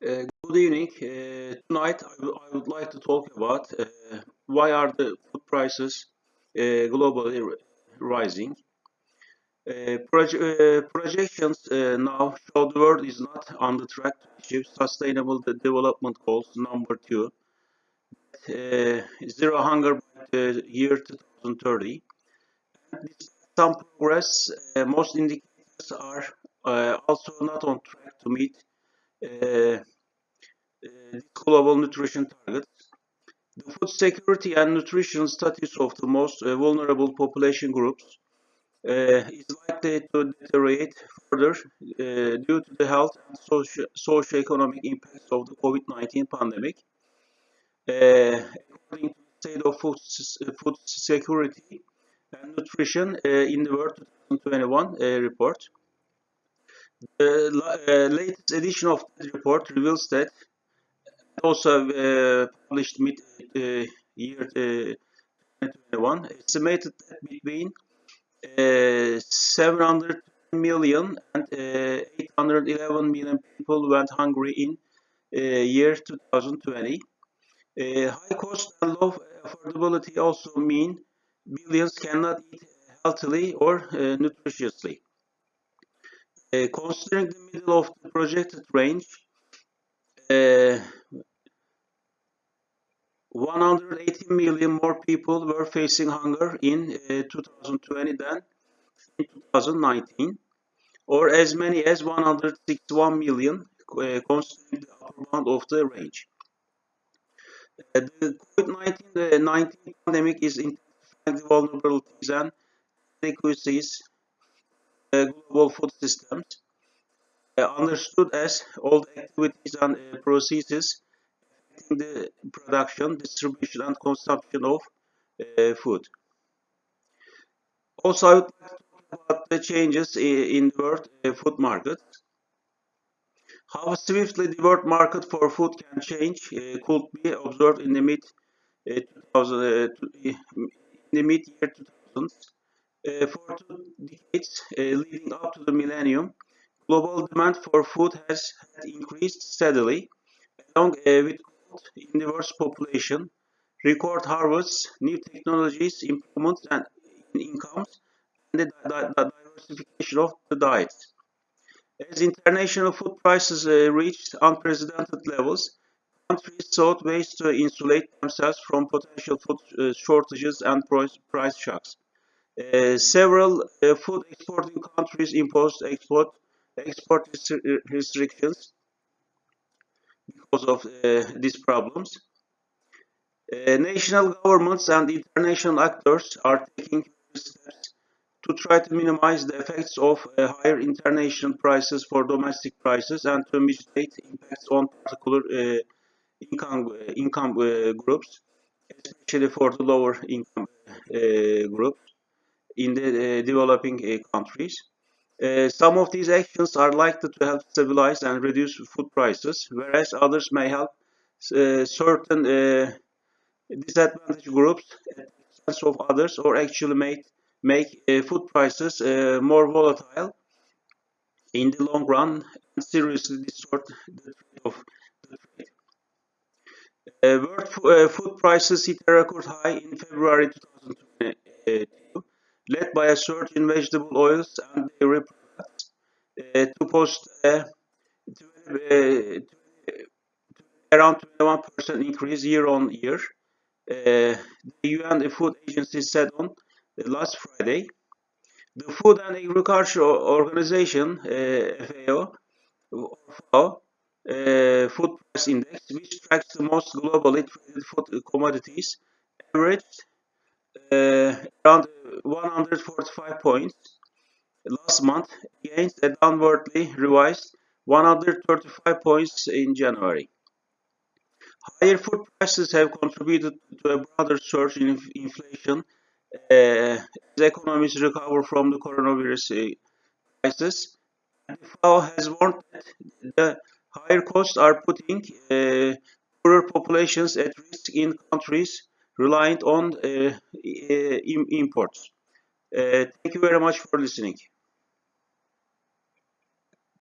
Good evening. Tonight, I would like to talk about why are the food prices globally rising. Projections now show the world is not on the track to achieve Sustainable Development Goals number 2, zero hunger by the year 2030. Despite some progress, most indicators are also not on track to meet these global nutrition targets. The food security and nutrition status of the most vulnerable population groups is likely to deteriorate further due to the health and socio-economic impacts of the COVID-19 pandemic. According to the State of Food Security and Nutrition in the World 2021 report, the latest edition of the report reveals that also published mid-year 2021, estimated that between 700 million and 811 million people went hungry in year 2020. High cost and low affordability also mean billions cannot eat healthily or nutritiously. Considering the middle of the projected range, 180 million more people were facing hunger in 2020 than in 2019, or as many as 161 million, considering the upper bound of the range. The COVID-19 pandemic is intensifying the vulnerabilities and inequalities global food systems, understood as all the activities and processes affecting the production, distribution, and consumption of food. Also, I would like to talk about the changes in the world food market. How swiftly the world market for food can change could be observed in the mid-year 2000s. For 2 decades leading up to the millennium, global demand for food has increased steadily, along with growth in the world's population, record harvests, new technologies, improvements in incomes, and the diversification of the diets. As international food prices reached unprecedented levels, countries sought ways to insulate themselves from potential food shortages and price shocks. Several food exporting countries imposed export restrictions because of these problems. National governments and international actors are taking steps to try to minimize the effects of higher international prices for domestic prices and to mitigate impacts on particular income groups, especially for the lower income groups in the developing countries. Some of these actions are likely to help stabilize and reduce food prices, whereas others may help certain disadvantaged groups at the expense of others, or actually make food prices more volatile in the long run and seriously distort the trade of the trade. World food prices hit a record high in February 2022, led by a surge in vegetable oils and dairy products, to post around 21% increase year on year. The UN Food Agency said on last Friday. The Food and Agriculture Organization FAO Food Price Index, which tracks the most globally traded food commodities, averaged around 145 points last month against a downwardly revised 135 points in January. Higher food prices have contributed to a broader surge in inflation as economies recover from the coronavirus crisis. The FAO has warned that the higher costs are putting poorer populations at risk in countries reliant on imports. Thank you very much for listening.